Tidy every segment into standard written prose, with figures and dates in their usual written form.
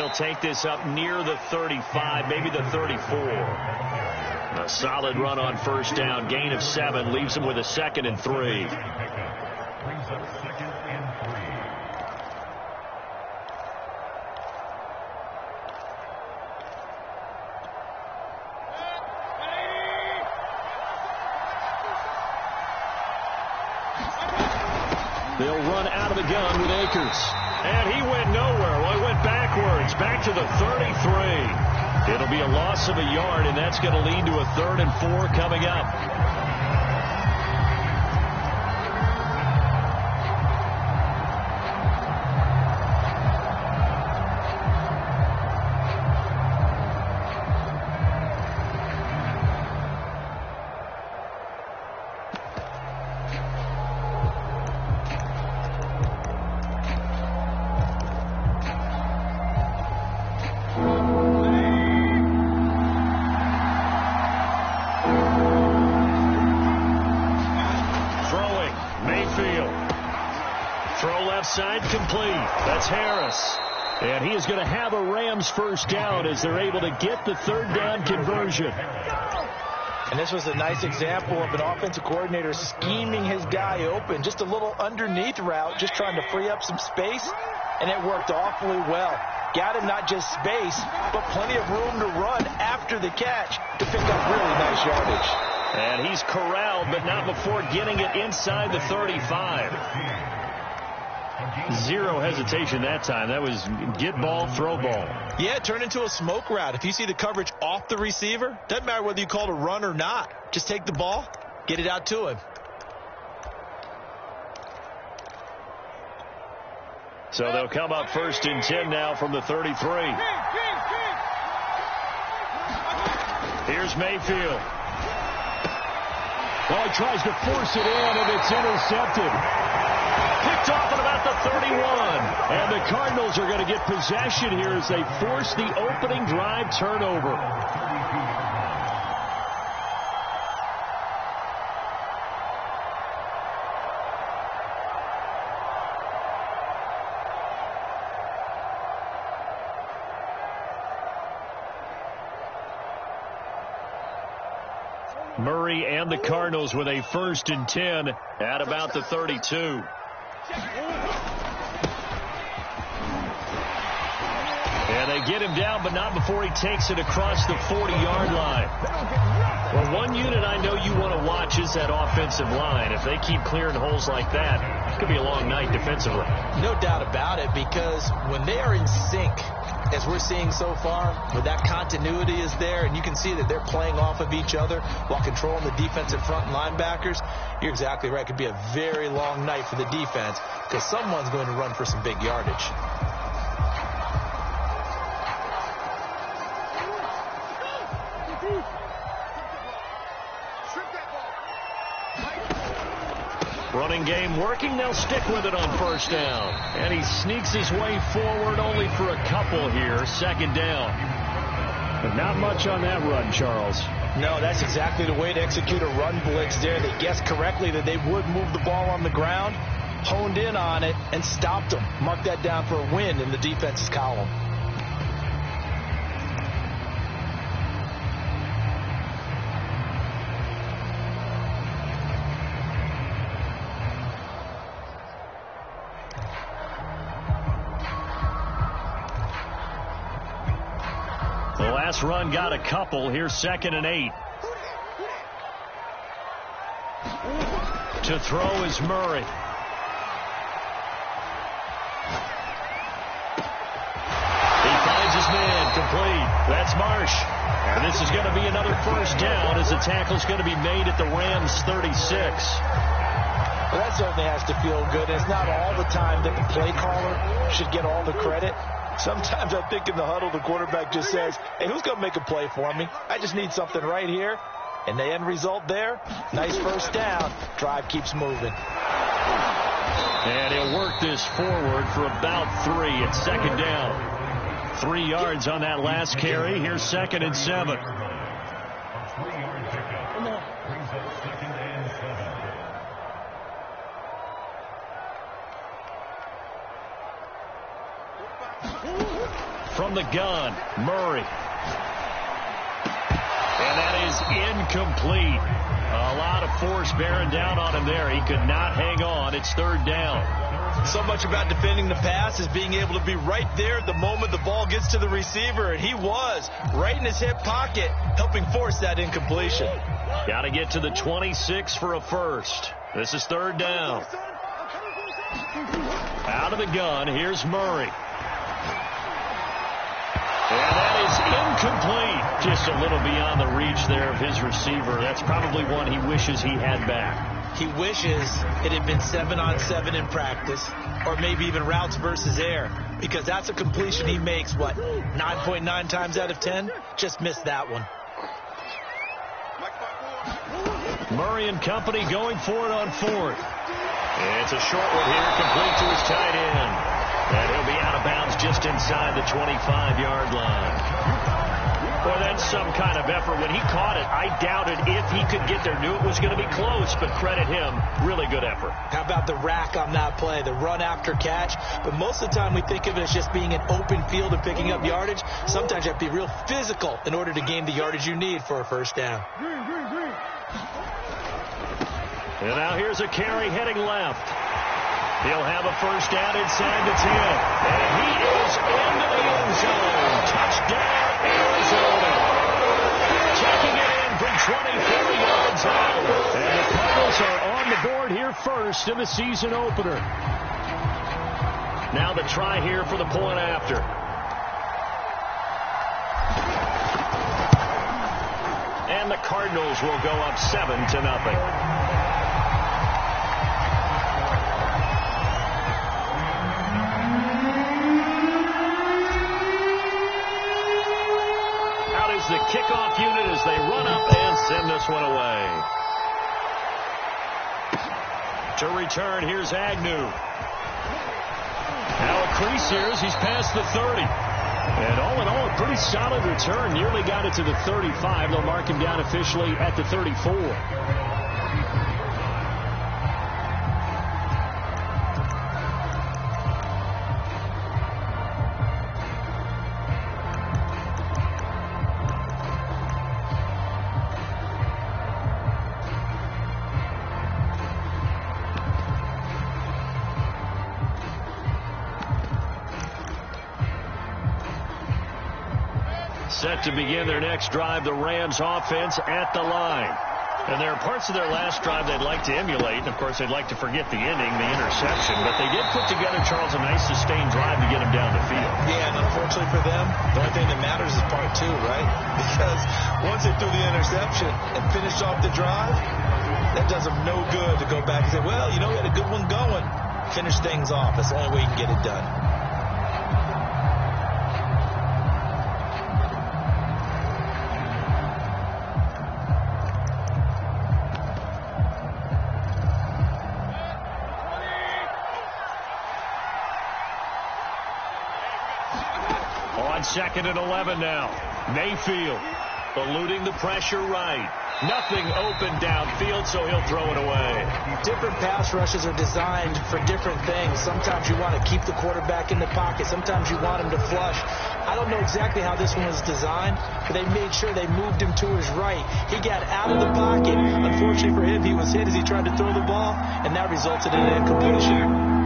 they'll take this up near the 35, maybe the 34. A solid run on first down. Gain of 7 leaves them with a 2nd and 3. They'll run out of the gun with Akers. And he went nowhere. Well, he went backwards, back to the 33. It'll be a loss of a yard, and that's going to lead to a 3rd and 4 coming up. Side complete. That's Harris. And he is going to have a Rams first down as they're able to get the 3rd down conversion. And this was a nice example of an offensive coordinator scheming his guy open. Just a little underneath route, just trying to free up some space. And it worked awfully well. Got him not just space, but plenty of room to run after the catch to pick up really nice yardage. And he's corralled, but not before getting it inside the 35. Zero hesitation that time. That was get ball, throw ball. Yeah, it turned into a smoke route. If you see the coverage off the receiver, doesn't matter whether you call it a run or not. Just take the ball, get it out to him. So they'll come up 1st and 10 now from the 33. Here's Mayfield. Well, he tries to force it in, and it's intercepted. Picked off at about the 31. And the Cardinals are going to get possession here as they force the opening drive turnover. Murray and the Cardinals with a 1st and 10 at about the 32. And they get him down, but not before he takes it across the 40-yard line. Well, one unit I know you want to watch is that offensive line. If they keep clearing holes like that, it could be a long night defensively. No doubt about it, because when they are in sync, as we're seeing so far, where that continuity is there, and you can see that they're playing off of each other while controlling the defensive front and linebackers, you're exactly right. It could be a very long night for the defense because someone's going to run for some big yardage. Running game working. They'll stick with it on 1st down. And he sneaks his way forward only for a couple here. 2nd down. But not much on that run, Charles. No, that's exactly the way to execute a run blitz there. They guessed correctly that they would move the ball on the ground, honed in on it, and stopped them. Mark that down for a win in the defense's column. Last run got a couple. Here's 2nd and 8. To throw is Murray. He finds his man complete. That's Marsh. And this is going to be another 1st down as the tackle's going to be made at the Rams 36. Well, that certainly has to feel good. It's not all the time that the play caller should get all the credit. Sometimes I think in the huddle, the quarterback just says, hey, who's going to make a play for me? I just need something right here. And the end result there, nice 1st down. Drive keeps moving. And he'll work this forward for about 3 at 2nd down. 3 yards on that last carry. Here's 2nd and 7. from the gun. Murray. And that is incomplete. A lot of force bearing down on him there. He could not hang on. It's third down. So much about defending the pass is being able to be right there at the moment the ball gets to the receiver, and he was right in his hip pocket, helping force that incompletion. Got to get to the 26 for a first. This is third down. Out of the gun, here's Murray. And that is incomplete. Just a little beyond the reach there of his receiver. That's probably one he wishes he had back. He wishes it had been 7-on-7 in practice, or maybe even routes versus air, because that's a completion he makes, 9.9 times out of 10? Just missed that one. Murray and company going for it on fourth. It's a short one here, complete to his tight end. And he'll be out of bounds just inside the 25-yard line. Boy, that's some kind of effort. When he caught it, I doubted if he could get there. Knew it was going to be close, but credit him. Really good effort. How about the rack on that play, the run after catch? But most of the time we think of it as just being an open field and picking up yardage. Sometimes you have to be real physical in order to gain the yardage you need for a first down. And now here's a carry heading left. He'll have a first down inside the 10. And he is into the end zone. Touchdown, Arizona. Checking it in from 24 yards out. And the Cardinals are on the board here first in the season opener. Now the try here for the point after. And the Cardinals will go up 7-0. The kickoff unit as they run up and send this one away. To return, here's Agnew. Now a crease here as he's past the 30. And all in all, a pretty solid return. Nearly got it to the 35. They'll mark him down officially at the 34. Set to begin their next drive, the Rams offense at the line. And there are parts of their last drive they'd like to emulate. And, of course, they'd like to forget the ending, the interception. But they did put together, Charles, a nice sustained drive to get them down the field. Yeah, and unfortunately for them, the only thing that matters is part two, right? Because once they threw the interception and finished off the drive, that does them no good to go back and say, well, you know, we had a good one going. Finish things off. That's the only way you can get it done. Second and 11 now. Mayfield eluding the pressure right. Nothing open downfield, so he'll throw it away. Different pass rushes are designed for different things. Sometimes you want to keep the quarterback in the pocket. Sometimes you want him to flush. I don't know exactly how this one was designed, but they made sure they moved him to his right. He got out of the pocket. Unfortunately for him, he was hit as he tried to throw the ball, and that resulted in an incompletion.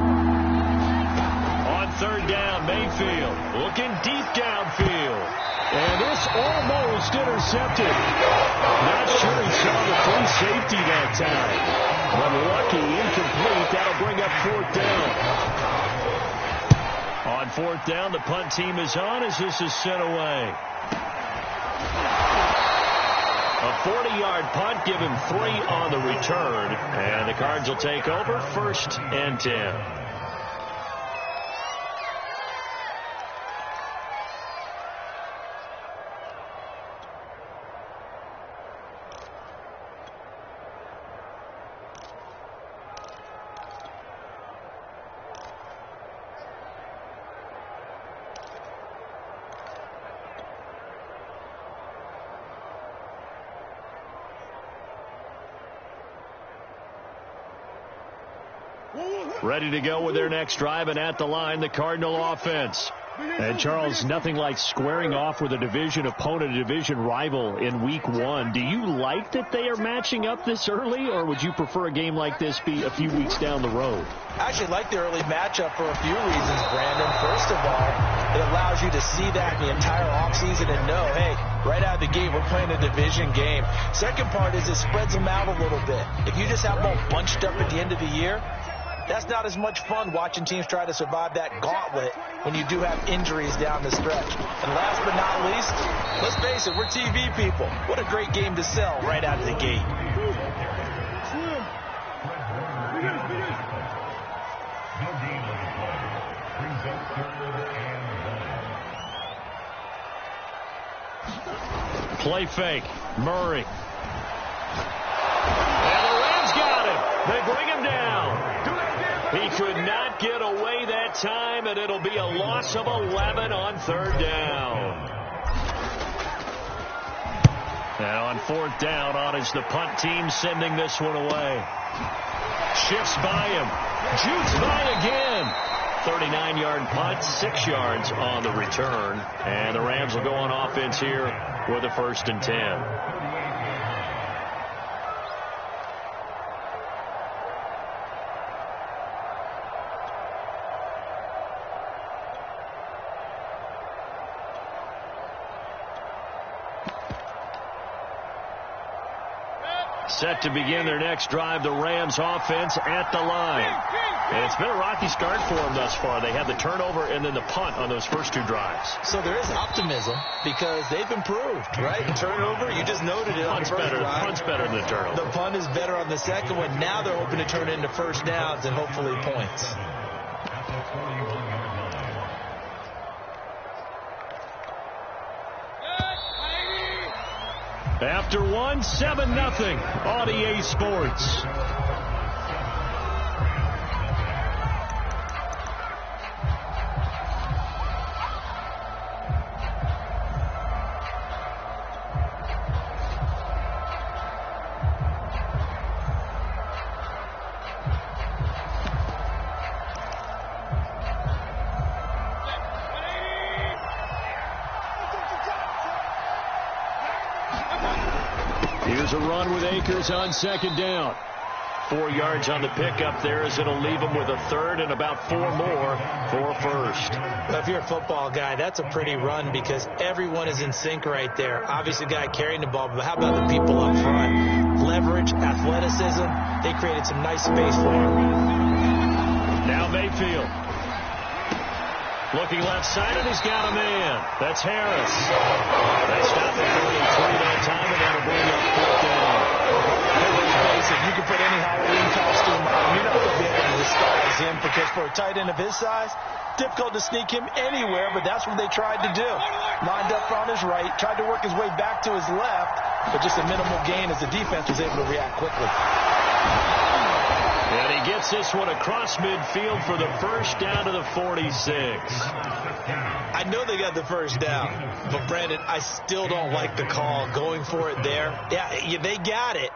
Third down, Mayfield looking deep downfield. And this almost intercepted. Not sure he saw the free safety that time. But lucky, incomplete. That'll bring up fourth down. On fourth down, the punt team is on as this is sent away. A 40-yard punt, give him 3 on the return. And the Cards will take over, 1st and 10. Ready to go with their next drive, and at the line, the Cardinal offense. And, Charles, nothing like squaring off with a division opponent, a division rival in week one. Do you like that they are matching up this early, or would you prefer a game like this be a few weeks down the road? I actually like the early matchup for a few reasons, Brandon. First of all, it allows you to see that in the entire offseason and know, hey, right out of the gate, we're playing a division game. Second part is it spreads them out a little bit. If you just have them all bunched up at the end of the year, that's not as much fun watching teams try to survive that gauntlet when you do have injuries down the stretch. And last but not least, let's face it, we're TV people. What a great game to sell right out of the gate. Play fake. Murray. And the Rams got him. They bring him down. He could not get away that time, and it'll be a loss of 11 on third down. And on fourth down, on is the punt team sending this one away. Shifts by him. Jukes by again. 39-yard punt, 6 yards on the return. And the Rams will go on offense here with a 1st and 10. Set to begin their next drive, the Rams offense at the line. And it's been a rocky start for them thus far. They had the turnover and then the punt on those first 2 drives. So there is optimism because they've improved, right? Turnover, you just noted it. Punt's better than the turnover. The punt is better on the second one. Now they're hoping to turn it into first downs and hopefully points. After 1, 7-0 on EA Sports. Here's a run with Akers on 2nd down. 4 yards on the pickup there as it'll leave him with a 3rd and about 4 more for 1st. Well, if you're a football guy, that's a pretty run because everyone is in sync right there. Obviously, the guy carrying the ball, but how about the people up front? Leverage, athleticism, they created some nice space for him. Now Mayfield. Looking left side, and he's got a man. That's Harris. They stop at 43 that time, and that'll bring up 4th down. You can put any Halloween costume on. You're not going to be able to disguise him because for a tight end of his size, difficult to sneak him anywhere, but that's what they tried to do. Lined up on his right, tried to work his way back to his left, but just a minimal gain as the defense was able to react quickly. And he gets this one across midfield for the 1st down to the 46. I know they got the 1st down, but Brandon, I still don't like the call going for it there. Yeah, they got it.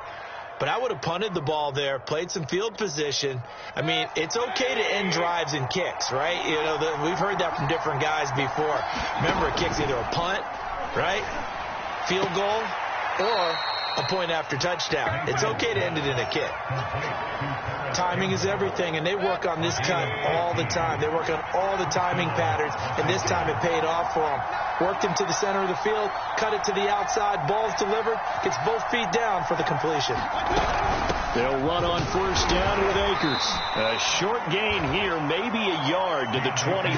But I would have punted the ball there, played some field position. I mean, it's okay to end drives and kicks, right? You know, we've heard that from different guys before. Remember, a kick's either a punt, right, field goal, or a point after touchdown. It's okay to end it in a kick. Timing is everything, and they work on this cut all the time. They work on all the timing patterns, and this time it paid off for them. Worked him to the center of the field, cut it to the outside, ball's delivered, gets both feet down for the completion. They'll run on 1st down with Akers. A short gain here, maybe a yard to the 29.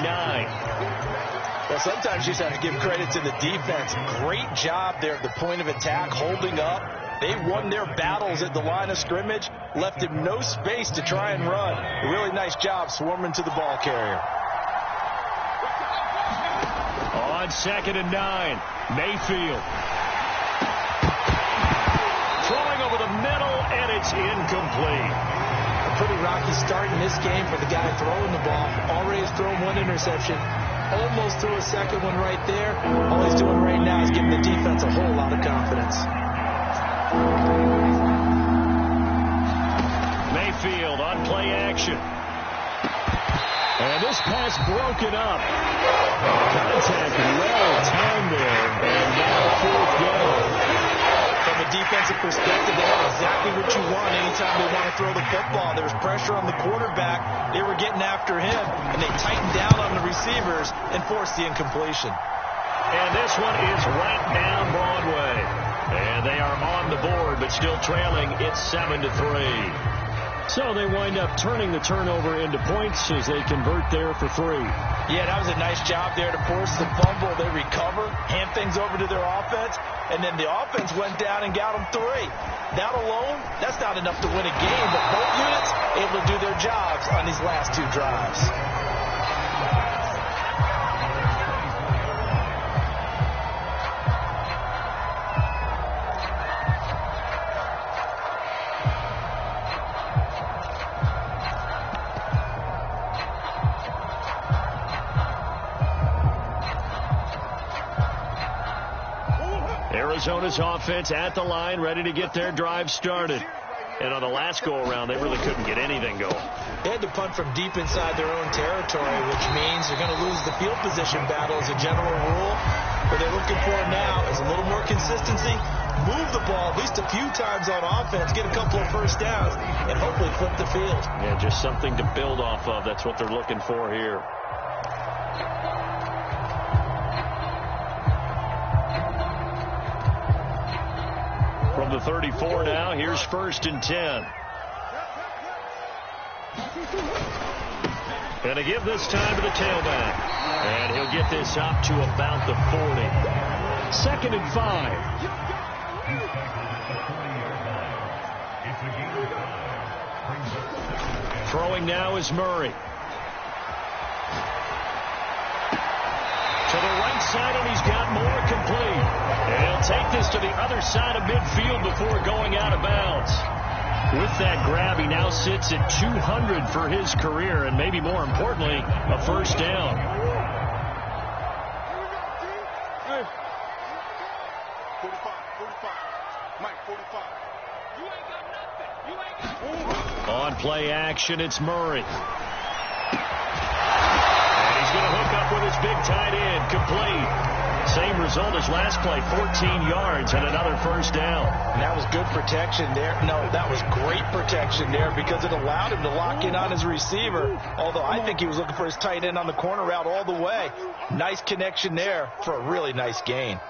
Well, sometimes you just have to give credit to the defense. Great job there at the point of attack, holding up. They won their battles at the line of scrimmage, left him no space to try and run. A really nice job swarming to the ball carrier. On 2nd and 9, Mayfield. Throwing over the middle, and it's incomplete. A pretty rocky start in this game for the guy throwing the ball. Already has thrown 1 interception. Almost threw a 2nd one right there. All he's doing right now is giving the defense a whole lot of confidence. Mayfield on play action. And this pass pass broken up. Contact well timed there, and now fourth down. From a defensive perspective, they have exactly what you want anytime they want to throw the football. There was pressure on the quarterback. They were getting after him, and they tightened down on the receivers and forced the incompletion. And this one is right down Broadway. And they are on the board, but still trailing. It's 7-3. So they wind up turning the turnover into points as they convert there for 3. Yeah, that was a nice job there to force the fumble. They recover, hand things over to their offense, and then the offense went down and got them 3. That alone, that's not enough to win a game, but both units able to do their jobs on these last 2 drives. Arizona's offense at the line, ready to get their drive started. And on the last go-around, they really couldn't get anything going. They had to punt from deep inside their own territory, which means they're going to lose the field position battle as a general rule. What they're looking for now is a little more consistency, move the ball at least a few times on offense, get a couple of first downs, and hopefully flip the field. Yeah, just something to build off of. That's what they're looking for here. From the 34 now, here's 1st and 10. And to give this time to the tailback. And he'll get this up to about the 40. 2nd and 5. Throwing now is Murray. To the right side, and he's got more complete. And he'll take this to the other side of midfield before going out of bounds. With that grab, he now sits at 200 for his career, and maybe more importantly, a first down. On play action, it's Murray. He's going to hook up with his big tight end, complete. Same result as last play, 14 yards and another first down. And that was good protection there. No, that was great protection there because it allowed him to lock in on his receiver. Although I think he was looking for his tight end on the corner route all the way. Nice connection there for a really nice gain. Come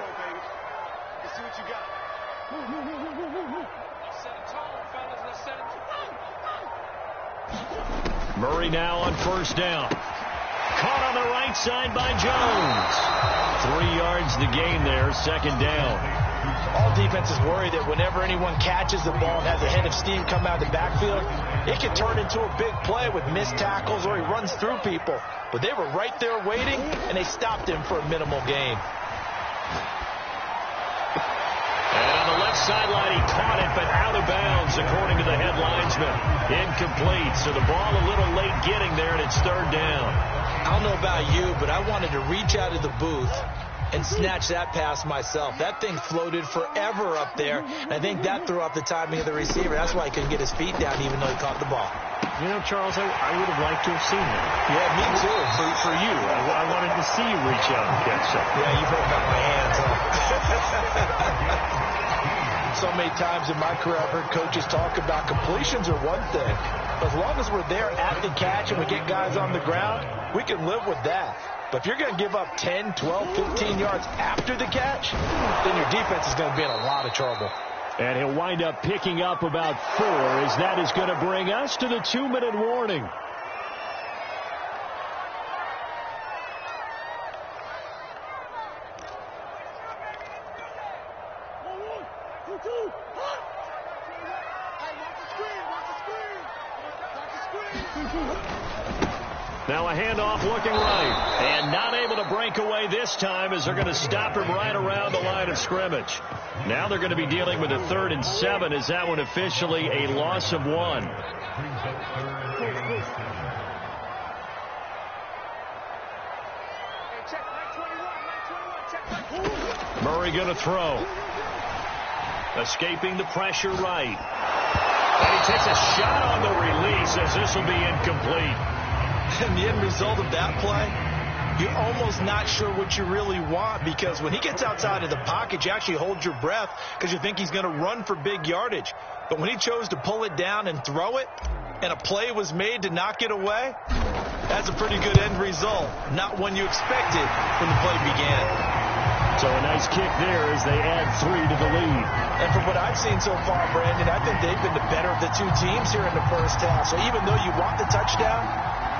on, baby. Let's see what you got. Let's set a tone, fellas. Let's set a tone. Murray now on first down. Caught on the right side by Jones. 3 yards to gain there, 2nd down. All defenses worry that whenever anyone catches the ball and has a head of steam come out of the backfield, it can turn into a big play with missed tackles or he runs through people. But they were right there waiting, and they stopped him for a minimal gain. And on the left sideline, he caught it, but out of bounds, according to the head linesman. Incomplete, so the ball a little late getting there, and it's 3rd down. I don't know about you, but I wanted to reach out of the booth and snatch that pass myself. That thing floated forever up there, and I think that threw off the timing of the receiver. That's why he couldn't get his feet down even though he caught the ball. You know, Charles, I would have liked to have seen that. Yeah, me too. For you. I wanted to see you reach out and catch something. Yeah, you've heard about my hands, huh? So many times in my career I've heard coaches talk about completions are one thing. As long as we're there at the catch and we get guys on the ground, we can live with that. But if you're going to give up 10, 12, 15 yards after the catch, then your defense is going to be in a lot of trouble. And he'll wind up picking up about 4, as that is going to bring us to the 2-minute warning. Now a handoff looking right. And not able to break away this time as they're going to stop him right around the line of scrimmage. Now they're going to be dealing with a 3rd and 7 as that one officially a loss of 1. Murray going to throw. Escaping the pressure right. And he takes a shot on the release as this will be incomplete. And the end result of that play, you're almost not sure what you really want, because when he gets outside of the pocket, you actually hold your breath because you think he's going to run for big yardage. But when he chose to pull it down and throw it, and a play was made to knock it away, that's a pretty good end result. Not one you expected when the play began. So a nice kick there as they add 3 to the lead. And from what I've seen so far, Brandon, I think they've been the better of the two teams here in the first half. So even though you want the touchdown,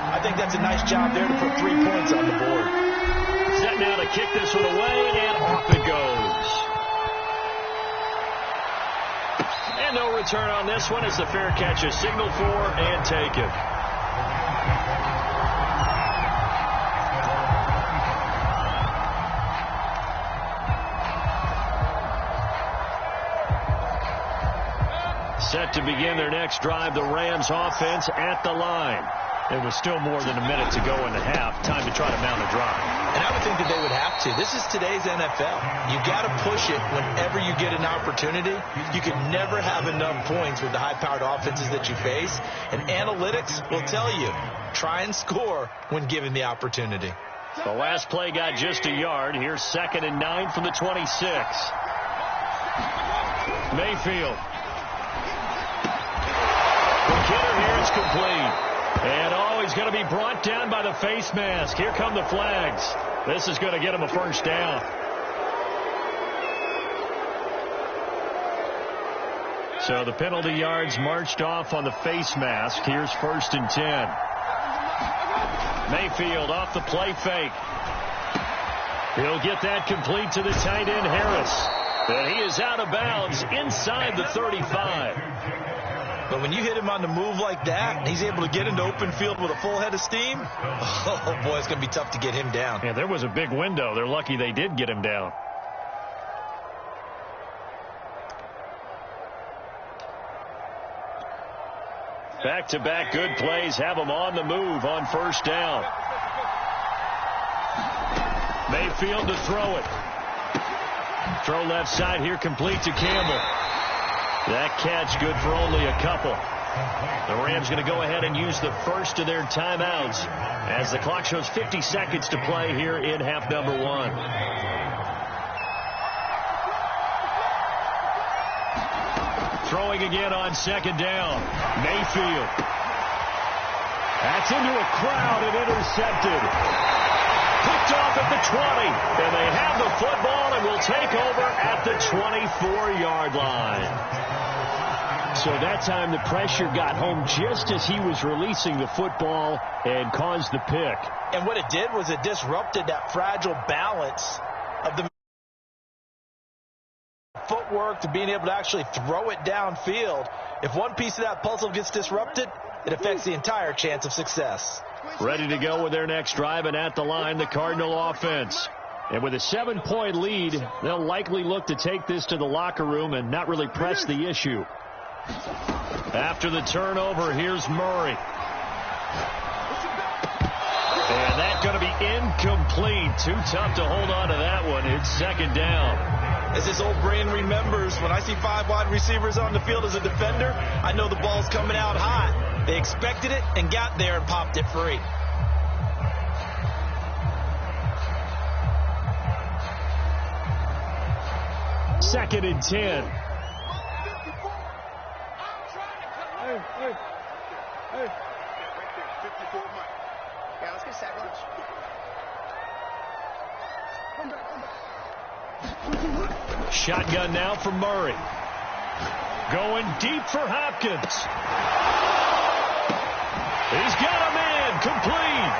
I think that's a nice job there to put 3 points on the board. Set now to kick this one away, and off it goes. And no return on this one as the fair catch is signaled for and taken. Set to begin their next drive, the Rams offense at the line. There was still more than a minute to go in the half. Time to try to mount a drive. And I would think that they would have to. This is today's NFL. You got to push it whenever you get an opportunity. You can never have enough points with the high-powered offenses that you face. And analytics will tell you, try and score when given the opportunity. The last play got just a yard. Here's 2nd and 9 from the 26. Mayfield. The kidder here is complete. And he's going to be brought down by the face mask. Here come the flags. This is going to get him a first down. So the penalty yards marched off on the face mask. Here's 1st and 10. Mayfield off the play fake. He'll get that complete to the tight end, Harris. And he is out of bounds inside the 35. But when you hit him on the move like that, he's able to get into open field with a full head of steam. Oh, boy, it's going to be tough to get him down. Yeah, there was a big window. They're lucky they did get him down. Back-to-back good plays have him on the move on 1st down. Mayfield to throw it. Throw left side here, complete to Campbell. That catch good for only a couple. The Rams going to go ahead and use the first of their timeouts as the clock shows 50 seconds to play here in half number 1. Throwing again on 2nd down. Mayfield. That's into a crowd and intercepted. Picked off at the 20. And they have the football and will take over at the 24-yard line. So that time the pressure got home just as he was releasing the football and caused the pick. And what it did was it disrupted that fragile balance of the footwork to being able to actually throw it downfield. If one piece of that puzzle gets disrupted, it affects the entire chance of success. Ready to go with their next drive, and at the line, the Cardinal offense. And with a 7-point lead, they'll likely look to take this to the locker room and not really press the issue. After the turnover, here's Murray. And that's going to be incomplete. Too tough to hold on to that one. It's 2nd down. As this old brain remembers, when I see 5 wide receivers on the field as a defender, I know the ball's coming out hot. They expected it and got there and popped it free. Second and 10. Yeah, let's get sack lunch. Shotgun now for Murray. Going deep for Hopkins. He's got a man. Complete.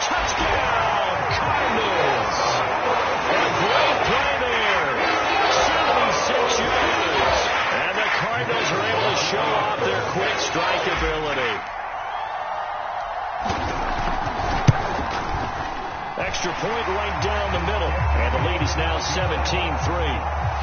Touchdown, Cardinals. A great play there. 76 yards. And the Cardinals are able to show off their quick strike ability. Extra point right down the middle. And the lead is now 17-3.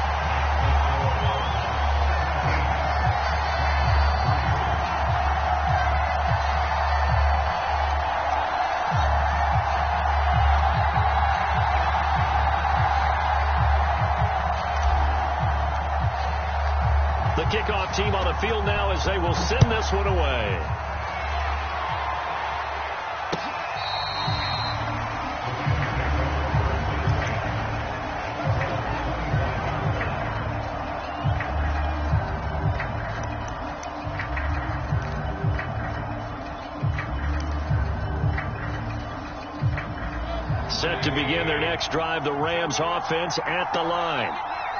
The kickoff team on the field now as they will send this one away. Set to begin their next drive, the Rams offense at the line.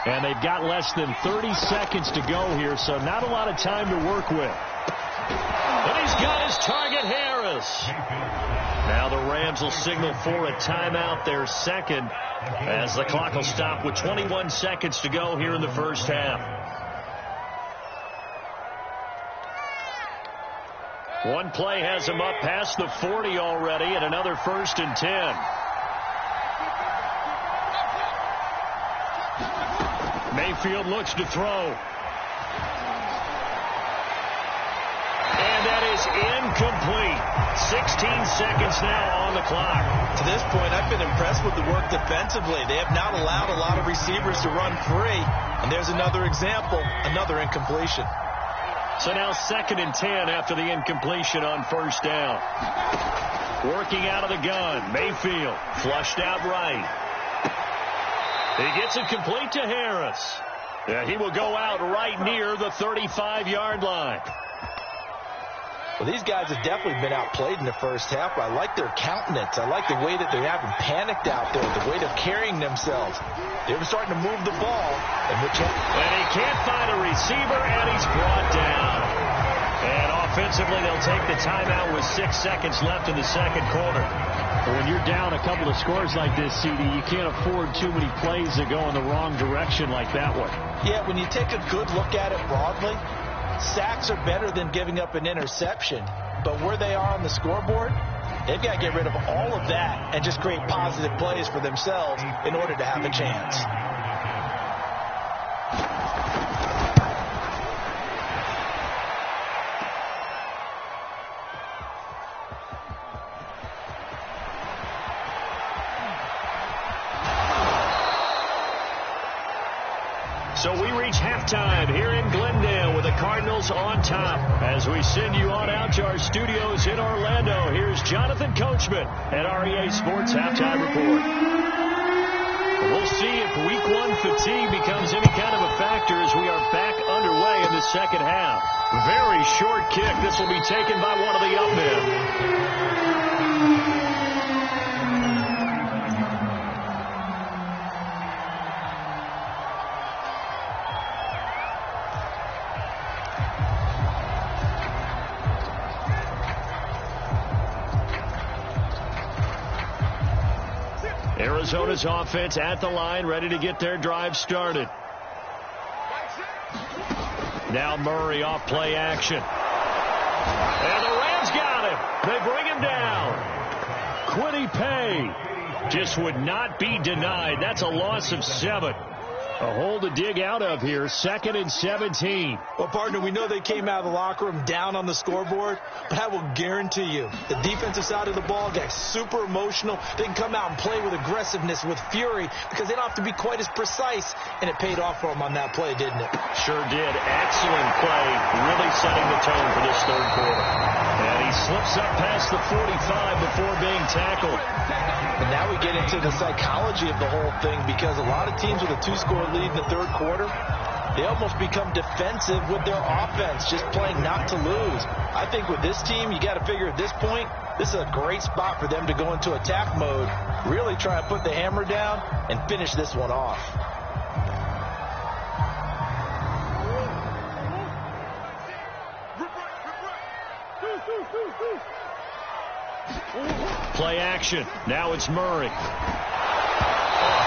And they've got less than 30 seconds to go here, so not a lot of time to work with. And he's got his target, Harris. Now the Rams will signal for a timeout, their second, as the clock will stop with 21 seconds to go here in the first half. One play has him up past the 40 already, and another 1st and 10. Mayfield looks to throw. And that is incomplete. 16 seconds now on the clock. To this point, I've been impressed with the work defensively. They have not allowed a lot of receivers to run free. And there's another example, another incompletion. So now 2nd and 10 after the incompletion on 1st down. Working out of the gun. Mayfield flushed out right. He gets it complete to Harris. And he will go out right near the 35-yard line. Well, these guys have definitely been outplayed in the first half. I like their countenance. I like the way that they haven't panicked out there, the way they're carrying themselves. They were starting to move the ball. And he can't find a receiver, and he's brought down. And offensively, they'll take the timeout with 6 seconds left in the second quarter. When you're down a couple of scores like this, CD, you can't afford too many plays that go in the wrong direction like that one. Yeah, when you take a good look at it broadly, sacks are better than giving up an interception. But where they are on the scoreboard, they've got to get rid of all of that and just create positive plays for themselves in order to have a chance. So we reach halftime here in Glendale with the Cardinals on top. As we send you on out to our studios in Orlando, here's Jonathan Coachman at REA Sports Halftime Report. We'll see if Week 1 fatigue becomes any kind of a factor as we are back underway in the second half. Very short kick. This will be taken by one of the up men. Arizona's offense at the line, ready to get their drive started. Now Murray off play action. And the Rams got him. They bring him down. Quiddy Pay just would not be denied. That's a loss of 7. A hole to dig out of here. 2nd and 17. Well, partner, we know they came out of the locker room down on the scoreboard, but I will guarantee you the defensive side of the ball got super emotional. They can come out and play with aggressiveness, with fury, because they don't have to be quite as precise, and it paid off for them on that play, didn't it? Sure did. Excellent play, really setting the tone for this third quarter. And he slips up past the 45 before being tackled. And now we get into the psychology of the whole thing, because a lot of teams with a 2-score lead in the third quarter, they almost become defensive with their offense, just playing not to lose. I think with this team, you got to figure at this point, this is a great spot for them to go into attack mode, really try to put the hammer down and finish this one off. Play action. Now it's Murray. A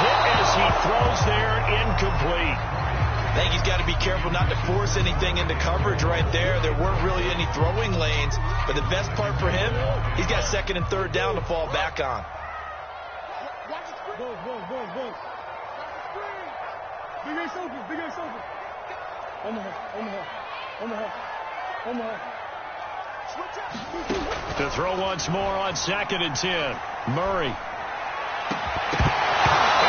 hit as he throws there, incomplete. I think he's got to be careful not to force anything into coverage right there. There weren't really any throwing lanes, but the best part for him, he's got 2nd and 3rd down to fall back on. Big Ace open. On the hell. To throw once more on 2nd and 10. Murray.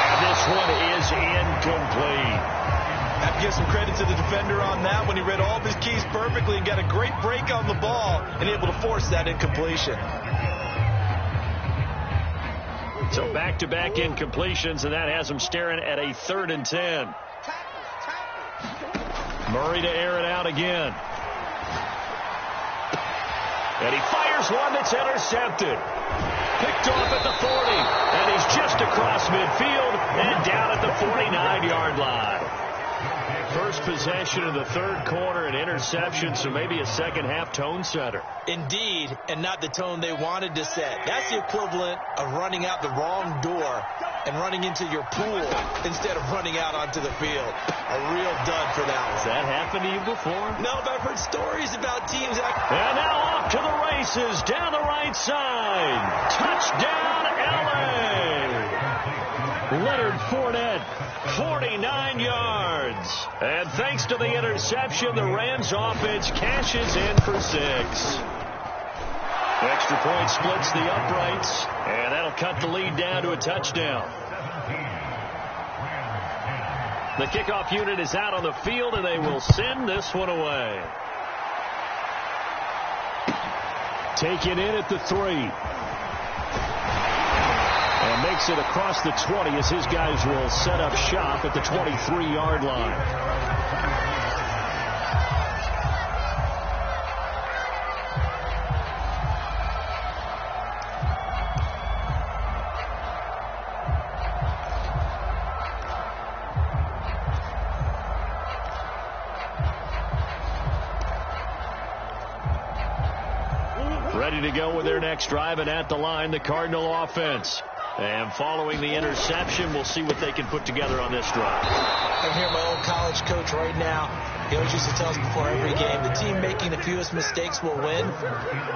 And this one is incomplete. have to give some credit to the defender on that when he read all of his keys perfectly and got a great break on the ball and able to force that incompletion. So back-to-back incompletions, and that has him staring at a 3rd and 10. Murray to air it out again. And he fires one that's intercepted. Picked off at the 40, and he's just across midfield and down at the 49-yard line. First possession of the 3rd quarter, an interception, so maybe a second-half tone setter. Indeed, and not the tone they wanted to set. That's the equivalent of running out the wrong door and running into your pool instead of running out onto the field. A real dud for that one. Has that happened to you before? No, but I've heard stories about teams that... And now off to the races, down the right side. Touchdown, L.A. Leonard Fournette, 49 yards. And thanks to the interception, the Rams offense cashes in for 6. Extra point splits the uprights, and that'll cut the lead down to a touchdown. The kickoff unit is out on the field, and they will send this one away. Taken in at the 3. And makes it across the 20 as his guys will set up shop at the 23-yard line. Ready to go with their next drive, and at the line, the Cardinal offense. And following the interception, we'll see what they can put together on this drive. I'm here, my old college coach right now. He always used to tell us before every game, the team making the fewest mistakes will win.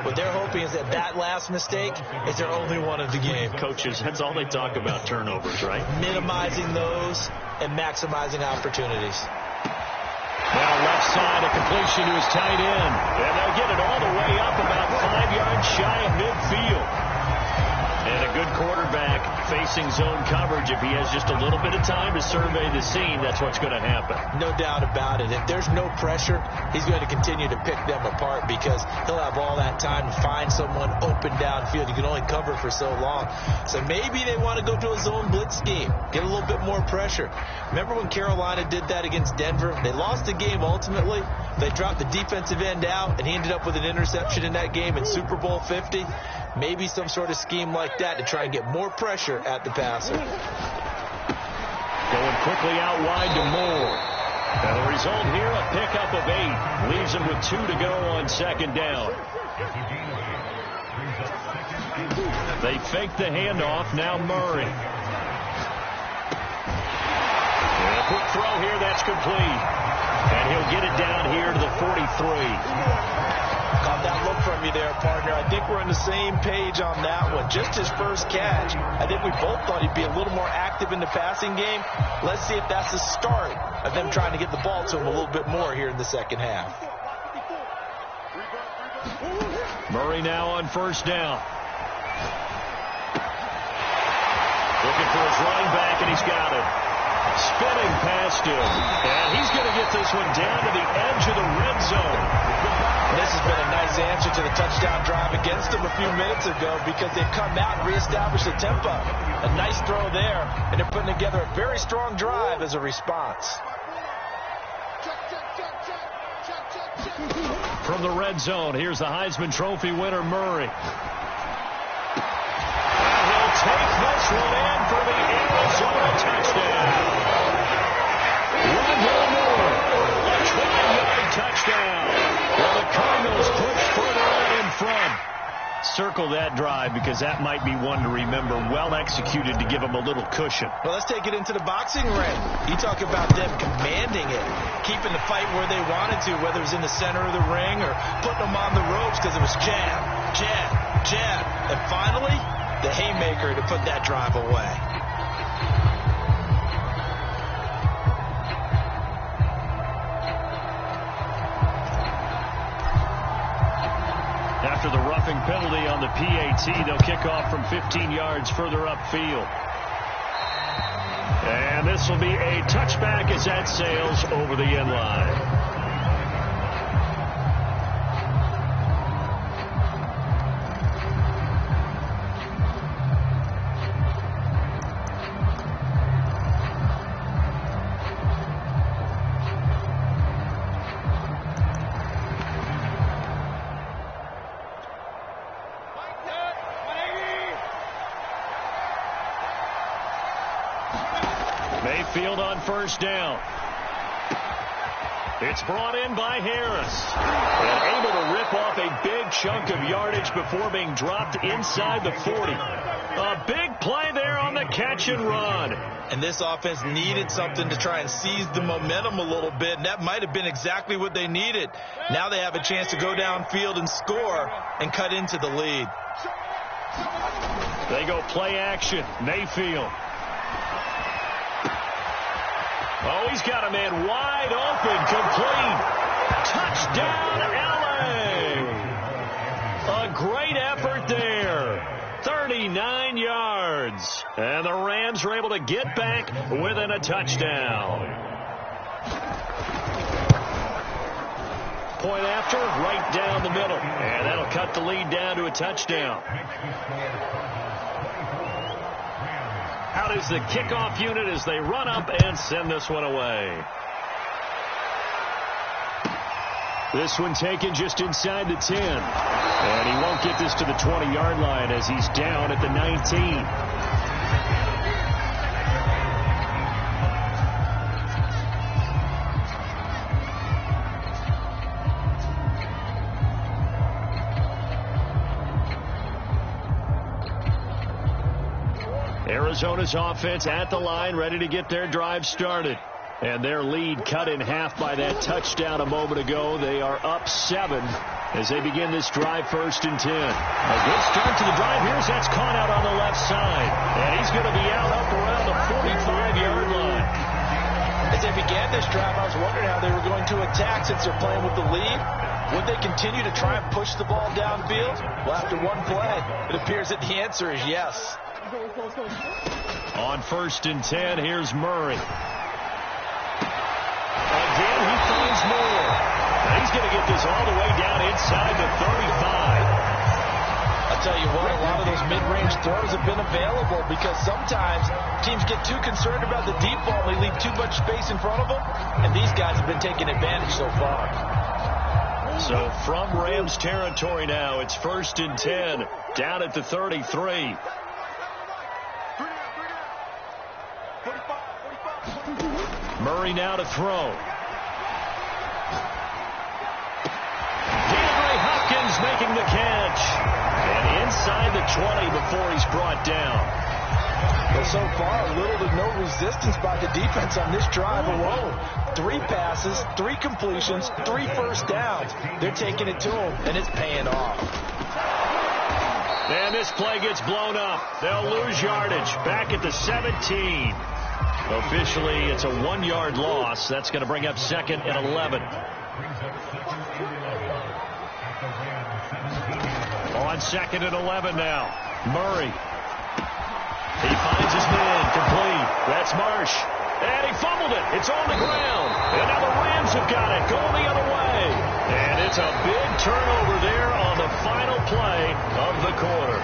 What they're hoping is that last mistake is their only one of the game. Coaches, that's all they talk about, turnovers, right? Minimizing those and maximizing opportunities. Now left side, a completion to his tight end. And they'll get it all the way up about 5 yards shy of midfield. And a good quarterback facing zone coverage. If he has just a little bit of time to survey the scene, that's what's going to happen. No doubt about it. If there's no pressure, he's going to continue to pick them apart because he'll have all that time to find someone open downfield. You can only cover for so long. So maybe they want to go to a zone blitz scheme, get a little bit more pressure. Remember when Carolina did that against Denver? They lost the game ultimately. They dropped the defensive end out, and he ended up with an interception in that game in Super Bowl 50. Maybe some sort of scheme like that to try and get more pressure at the passer. Going quickly out wide to Moore. And the result here, a pickup of 8. Leaves him with 2 to go on 2nd down. They fake the handoff. Now Murray. And a quick throw here. That's complete. And he'll get it down here to the 43. Caught that look from you there, partner. I think we're on the same page on that one. Just his first catch. I think we both thought he'd be a little more active in the passing game. Let's see if that's the start of them trying to get the ball to him a little bit more here in the second half. Murray now on 1st down. Looking for his running back, and he's got it. Spinning past him. And he's going to get this one down to the edge of the red zone. This has been a nice answer to the touchdown drive against them a few minutes ago because they've come out and reestablished the tempo. A nice throw there, and they're putting together a very strong drive as a response. From the red zone, here's the Heisman Trophy winner, Murray. And he'll take this one in for the Arizona touchdown. One more. A 20-yard touchdown. Well, the Cardinals push further out in front. Circle that drive because that might be one to remember. Well executed to give them a little cushion. Well, let's take it into the boxing ring. You talk about them commanding it, keeping the fight where they wanted to, whether it was in the center of the ring or putting them on the ropes because it was jab, jab, jab. And finally, the haymaker to put that drive away. After the roughing penalty on the PAT, they'll kick off from 15 yards further upfield. And this will be a touchback as that sails over the end line. Mayfield on first down. It's brought in by Harris. And able to rip off a big chunk of yardage before being dropped inside the 40. A big play there on the catch and run. And this offense needed something to try and seize the momentum a little bit, and that might have been exactly what they needed. Now they have a chance to go downfield and score and cut into the lead. They go play action. Mayfield. Oh, he's got a man wide open, complete. Touchdown, L.A. A great effort there. 39 yards. And the Rams are able to get back within a touchdown. Point after, right down the middle. And that'll cut the lead down to a touchdown. Out is the kickoff unit as they run up and send this one away. This one taken just inside the 10. And he won't get this to the 20-yard line as he's down at the 19. Arizona's offense at the line, ready to get their drive started. And their lead cut in half by that touchdown a moment ago. They are up 7 as they begin this drive, 1st and 10. A good start to the drive. Here's that's caught out on the left side. And he's going to be out up around the 45-yard line. As they began this drive, I was wondering how they were going to attack since they're playing with the lead. Would they continue to try and push the ball downfield? Well, after one play, it appears that the answer is yes. On 1st and 10, here's Murray. Again, he finds more. Now he's going to get this all the way down inside the 35. I'll tell you what, a lot of those mid-range throws have been available because sometimes teams get too concerned about the deep ball. They leave too much space in front of them, and these guys have been taking advantage so far. So from Rams territory now, it's 1st and 10, down at the 33. Murray now to throw. DeAndre Hopkins making the catch. And inside the 20 before he's brought down. Well, so far, little to no resistance by the defense on this drive alone. 3 passes, 3 completions, 3 first downs. They're taking it to him, and it's paying off. And this play gets blown up. They'll lose yardage. Back at the 17. Officially, it's a 1-yard loss. That's going to bring up 2nd and 11. On 2nd and 11 now. Murray. He finds his man. Complete. That's Marsh. And he fumbled it. It's on the ground. And now the Rams have got it. Going the other way. And it's a big turnover there on the final play of the quarter.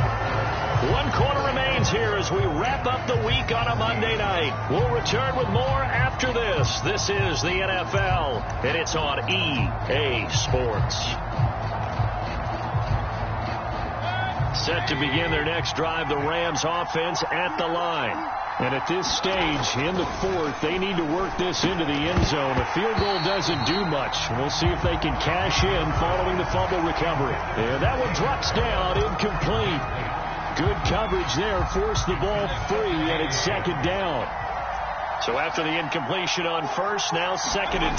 1 quarter remains here as we wrap up the week on a Monday night. We'll return with more after this. This is the NFL, and it's on EA Sports. Set to begin their next drive, the Rams offense at the line. And at this stage, in the 4th, they need to work this into the end zone. A field goal doesn't do much. We'll see if they can cash in following the fumble recovery. And that one drops down, incomplete. Good coverage there, forced the ball free, and it's 2nd down. So after the incompletion on 1st, now 2nd and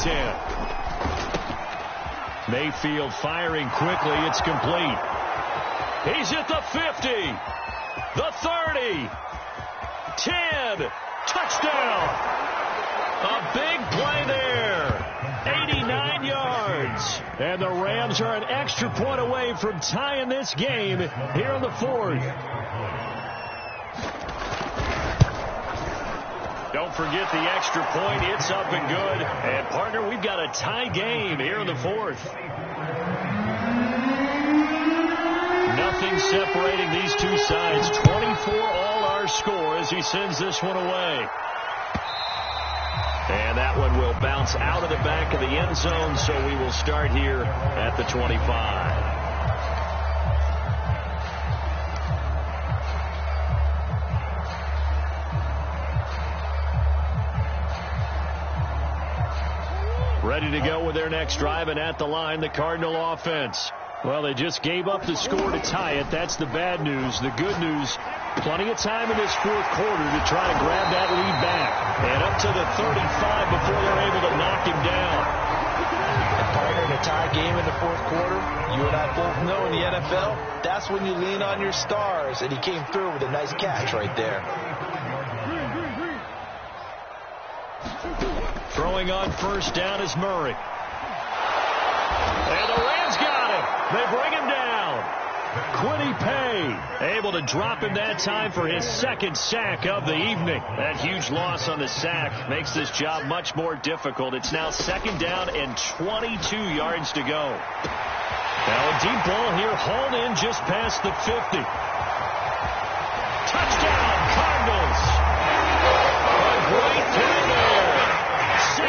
10. Mayfield firing quickly, it's complete. He's at the 50, the 30, 10, touchdown. A big play there, 89 yards. And the Rams are an extra point away from tying this game here in the 4th. Don't forget the extra point. It's up and good. And, partner, we've got a tie game here in the fourth. Nothing separating these two sides. 24 all our score as he sends this one away. And that one will bounce out of the back of the end zone, so we will start here at the 25. Ready to go with their next drive, and at the line, the Cardinal offense. Well, they just gave up the score to tie it. That's the bad news. The good news, plenty of time in this fourth quarter to try to grab that lead back. And up to the 35 before they're able to knock him down. And partner, in a tie game in the fourth quarter, you and I both know in the NFL, that's when you lean on your stars. And he came through with a nice catch right there. Throwing on first down is Murray. And the Rams got him. They bring him down. Quiddy Pay able to drop him that time for his second sack of the evening. That huge loss on the sack makes this job much more difficult. It's now second down and 22 yards to go. Now a deep ball here, hauled in just past the 50. Touchdown, Cardinals. Right down there. 77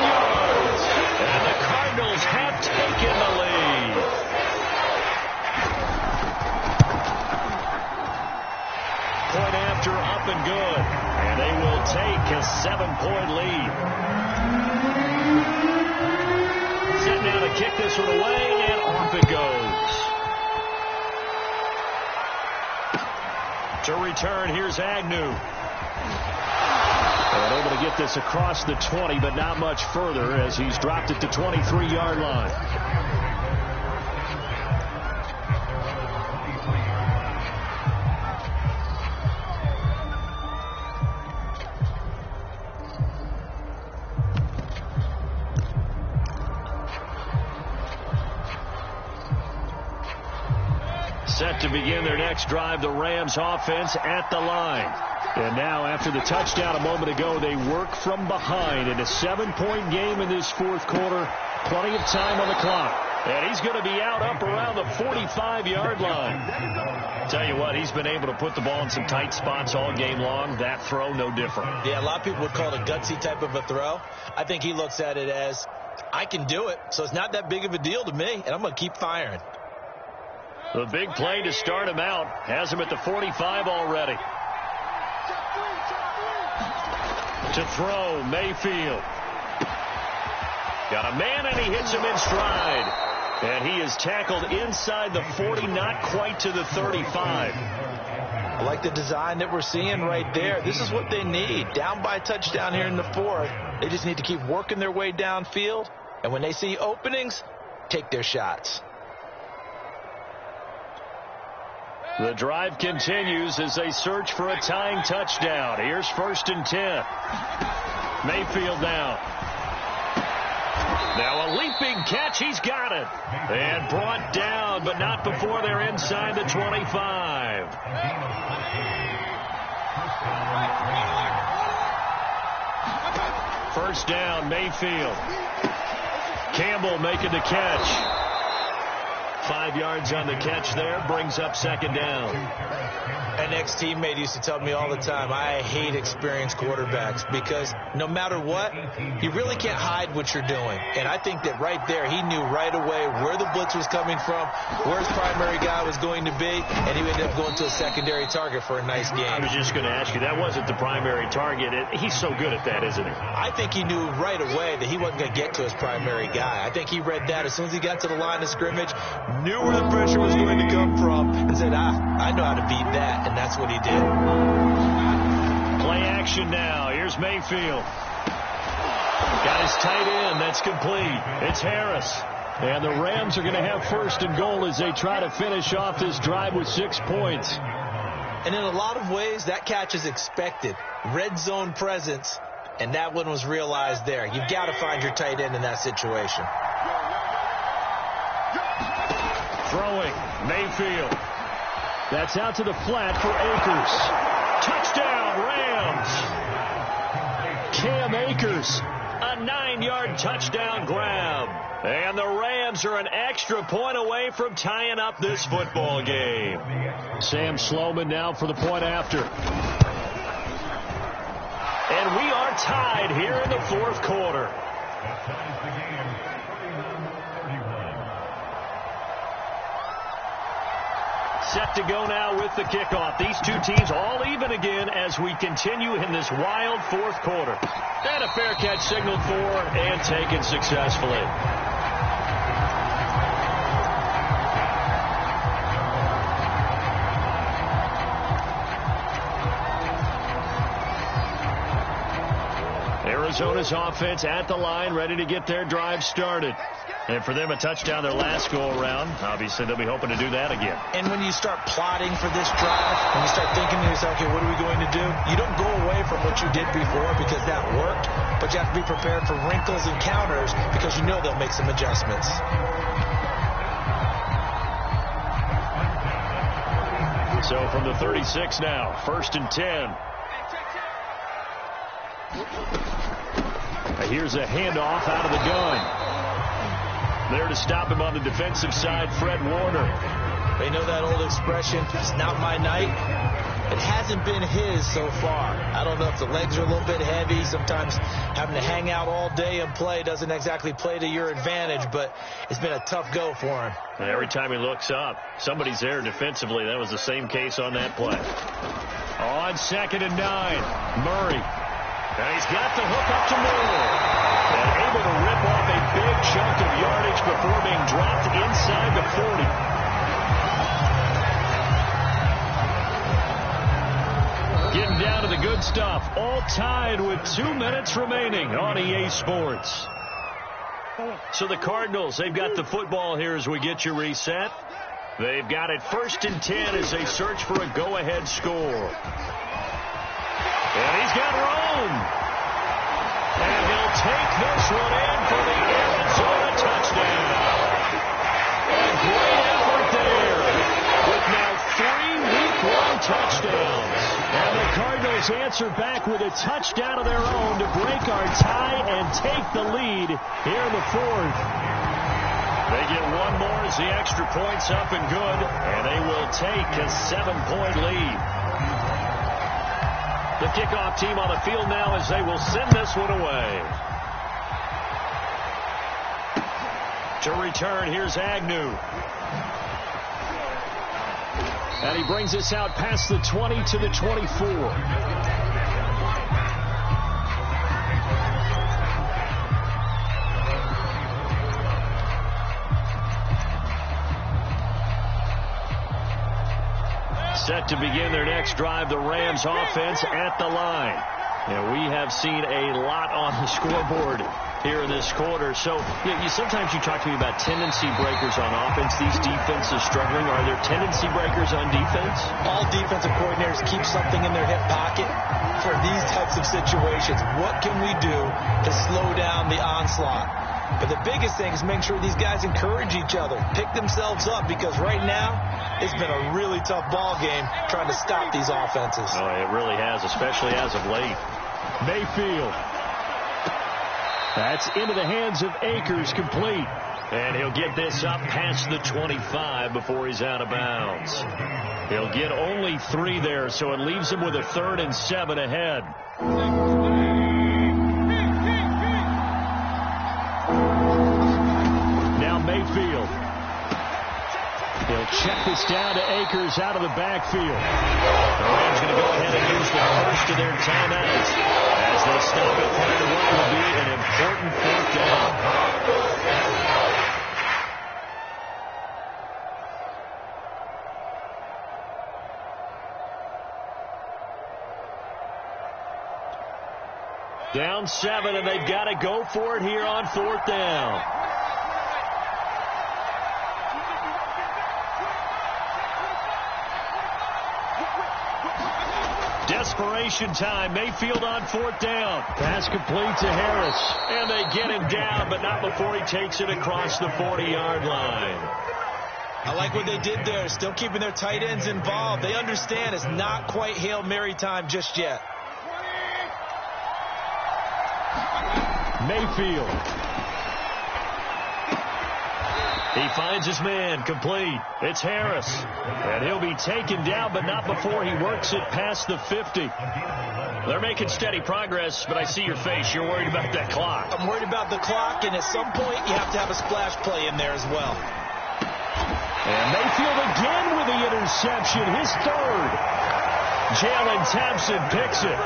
yards. And the Cardinals have taken the lead. Point after, up and good. And they will take a 7-point lead. Set now to kick this one away, and off it goes. To return, here's Agnew. And able to get this across the 20, but not much further as he's dropped it to 23-yard line. Set to begin their next drive, the Rams offense at the line. And now, after the touchdown a moment ago, they work from behind in a 7-point game in this fourth quarter. Plenty of time on the clock. And he's going to be out up around the 45-yard line. Tell you what, he's been able to put the ball in some tight spots all game long. That throw, no different. Yeah, a lot of people would call it a gutsy type of a throw. I think he looks at it as, I can do it, so it's not that big of a deal to me, and I'm going to keep firing. The big play to start him out has him at the 45 already. To throw, Mayfield. Got a man, and he hits him in stride. And he is tackled inside the 40, not quite to the 35. I like the design that we're seeing right there. This is what they need. Down by a touchdown here in the fourth. They just need to keep working their way downfield. And when they see openings, take their shots. The drive continues as they search for a tying touchdown. Here's 1st and 10. Mayfield now. Now a leaping catch. He's got it. And brought down, but not before they're inside the 25. First down, Mayfield. Campbell making the catch. 5 yards on the catch there, brings up second down. An ex-teammate used to tell me all the time, I hate experienced quarterbacks because no matter what, you really can't hide what you're doing. And I think that right there, he knew right away where the blitz was coming from, where his primary guy was going to be, and he ended up going to a secondary target for a nice game. I was just going to ask you, that wasn't the primary target. He's so good at that, isn't he? I think he knew right away that he wasn't going to get to his primary guy. I think he read that as soon as he got to the line of scrimmage, knew where the pressure was going to come from, and said, I know how to beat that. And that's what he did. Play action now. Here's Mayfield. Got his tight end. That's complete. It's Harris. And the Rams are going to have 1st and goal as they try to finish off this drive with 6 points. And in a lot of ways, that catch is expected. Red zone presence, and that one was realized there. You've got to find your tight end in that situation. Throwing, Mayfield. That's out to the flat for Akers. Touchdown, Rams. Akers. A 9-yard touchdown grab. And the Rams are an extra point away from tying up this football game. Sam Sloman now for the point after. And we are tied here in the fourth quarter. Set to go now with the kickoff. These two teams all even again as we continue in this wild fourth quarter. And a fair catch signaled for and taken successfully. Arizona's offense at the line, ready to get their drive started. And for them, a touchdown their last go-around. Obviously, they'll be hoping to do that again. And when you start plotting for this drive, when you start thinking to yourself, okay, what are we going to do? You don't go away from what you did before because that worked, but you have to be prepared for wrinkles and counters because you know they'll make some adjustments. So from the 36 now, 1st and 10. Here's a handoff out of the gun. There to stop him on the defensive side, Fred Warner. They know that old expression, it's not my night. It hasn't been his so far. I don't know if the legs are a little bit heavy. Sometimes having to hang out all day and play doesn't exactly play to your advantage, but it's been a tough go for him. And every time he looks up, somebody's there defensively. That was the same case on that play. On 2nd and 9, Murray. And he's got the hook up to Moore. And able to rip off a big chunk of yardage before being dropped inside the 40. Getting down to the good stuff. All tied with 2 minutes remaining on EA Sports. So the Cardinals, they've got the football here as we get you reset. They've got it 1st and 10 as they search for a go-ahead score. And he's got room. And he'll take this one in for the Arizona touchdown. A great effort there with now 3 week-long touchdowns. And the Cardinals answer back with a touchdown of their own to break our tie and take the lead here in the fourth. They get one more as the extra point's up and good, and they will take a 7-point lead. The kickoff team on the field now as they will send this one away. To return, here's Agnew. And he brings us out past the 20 to the 24. Set to begin their next drive, the Rams offense at the line. And we have seen a lot on the scoreboard here in this quarter. So sometimes you talk to me about tendency breakers on offense. These defenses struggling. Are there tendency breakers on defense? All defensive coordinators keep something in their hip pocket for these types of situations. What can we do to slow down the onslaught? But the biggest thing is make sure these guys encourage each other, pick themselves up, because right now it's been a really tough ball game trying to stop these offenses. Oh, it really has, especially as of late. Mayfield. That's into the hands of Akers, complete. And he'll get this up past the 25 before he's out of bounds. He'll get only 3 there, so it leaves him with a 3rd and 7 ahead. Mayfield. He'll check this down to Akers out of the backfield. The Rams going to go ahead and use the first of their timeouts as they stop it for what will be an important 4th down. Down 7, and they've got to go for it here on 4th down. Desperation time. Mayfield on 4th down. Pass complete to Harris. And they get him down, but not before he takes it across the 40-yard line. I like what they did there. Still keeping their tight ends involved. They understand it's not quite Hail Mary time just yet. Mayfield. He finds his man, complete. It's Harris. And he'll be taken down, but not before he works it past the 50. They're making steady progress, but I see your face. You're worried about that clock. I'm worried about the clock, and at some point you have to have a splash play in there as well. And Mayfield again with the interception, his third. Jalen Thompson picks it.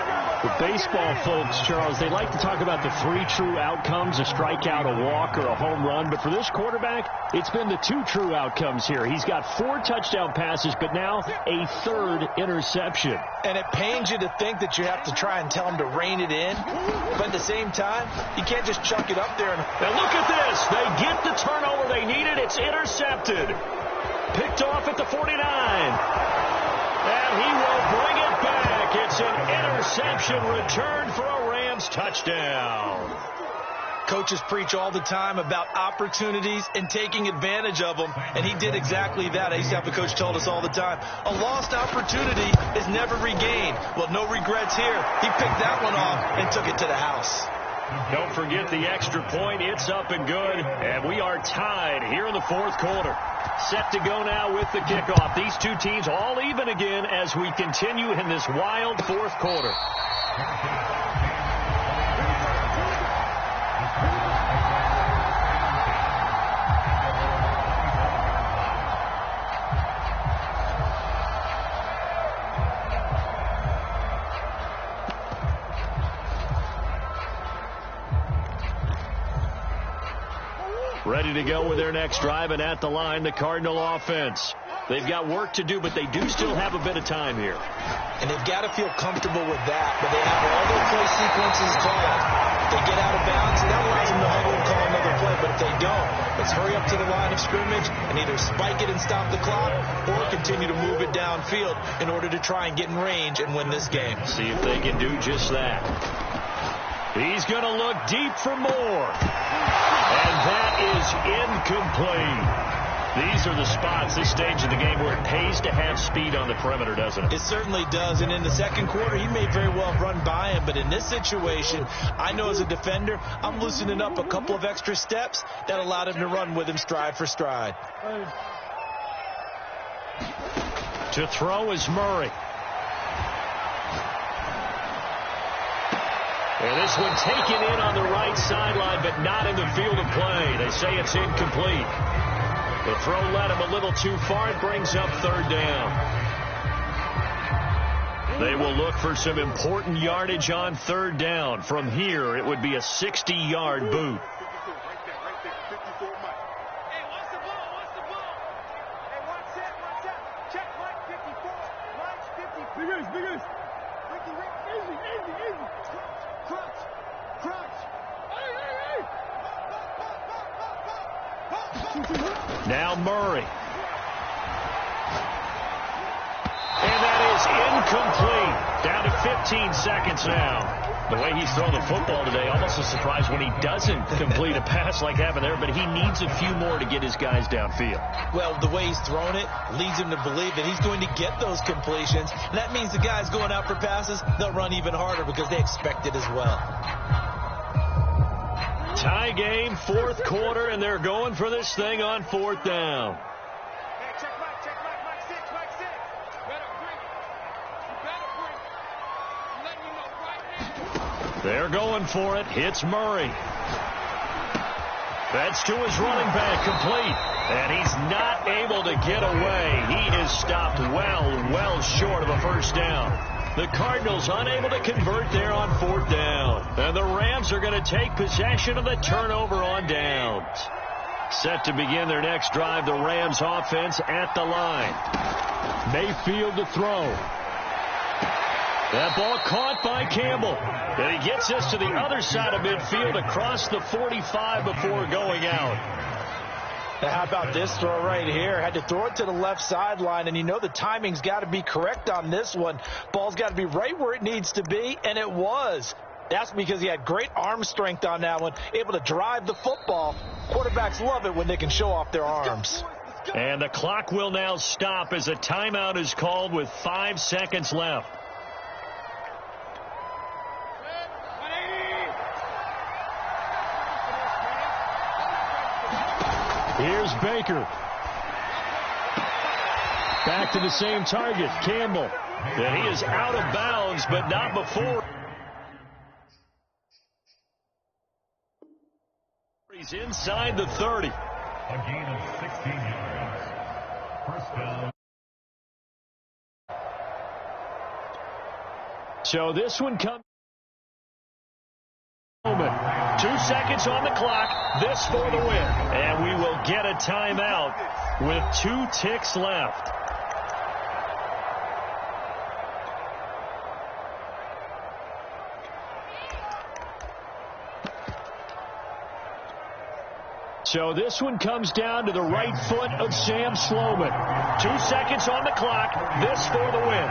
The baseball folks, Charles, they like to talk about the 3 true outcomes, a strikeout, a walk, or a home run. But for this quarterback, it's been the 2 true outcomes here. He's got 4 touchdown passes, but now a 3rd interception. And it pains you to think that you have to try and tell him to rein it in. But at the same time, you can't just chuck it up there. And look at this. They get the turnover they needed. It's intercepted. Picked off at the 49. And he will bring it back. It's an interception return for a Rams touchdown. Coaches preach all the time about opportunities and taking advantage of them, and he did exactly that. I used to have a coach told us all the time, a lost opportunity is never regained. Well, no regrets here. He picked that one off and took it to the house. Don't forget the extra point. It's up and good, and we are tied here in the 4th quarter. Set to go now with the kickoff. These 2 teams all even again as we continue in this wild 4th quarter. Ready to go with their next drive, and at the line, the Cardinal offense. They've got work to do, but they do still have a bit of time here. And they've got to feel comfortable with that, but they have all their play sequences called. If they get out of bounds, that allows them to huddle and call another play, but if they don't, let's hurry up to the line of scrimmage and either spike it and stop the clock or continue to move it downfield in order to try and get in range and win this game. See if they can do just that. He's going to look deep for more. And that is incomplete. These are the spots, this stage of the game, where it pays to have speed on the perimeter, doesn't it? It certainly does. And in the 2nd quarter, he may very well run by him. But in this situation, I know as a defender, I'm loosening up a couple of extra steps that allowed him to run with him stride for stride. To throw is Murray. And this one taken in on the right sideline, but not in the field of play. They say it's incomplete. The throw led him a little too far. It brings up 3rd down. They will look for some important yardage on 3rd down. From here, it would be a 60-yard boot. Now Murray. And that is incomplete. Down to 15 seconds now. The way he's thrown the football today, almost a surprise when he doesn't complete a pass like happened there, but he needs a few more to get his guys downfield. Well, the way he's thrown it leads him to believe that he's going to get those completions. And that means the guys going out for passes, they'll run even harder because they expect it as well. Tie game, 4th quarter, and they're going for this thing on 4th down. They're going for it. It's Murray. That's to his running back, complete. And he's not able to get away. He is stopped well short of a 1st down. The Cardinals unable to convert there on 4th down. And the Rams are going to take possession of the turnover on downs. Set to begin their next drive, the Rams offense at the line. Mayfield to throw. That ball caught by Campbell. And he gets us to the other side of midfield across the 45 before going out. Now, how about this throw right here? Had to throw it to the left sideline, and you know the timing's got to be correct on this one. Ball's got to be right where it needs to be, and it was. That's because he had great arm strength on that one, able to drive the football. Quarterbacks love it when they can show off their arms. And the clock will now stop as a timeout is called with 5 seconds left. Here's Baker. Back to the same target, Campbell. And he is out of bounds, but not before. He's inside the 30. A gain of 16 yards. First down. So this one comes. 2 seconds on the clock. This for the win. And we will get a timeout with 2 ticks left. So this one comes down to the right foot of Sam Sloman. 2 seconds on the clock. This for the win.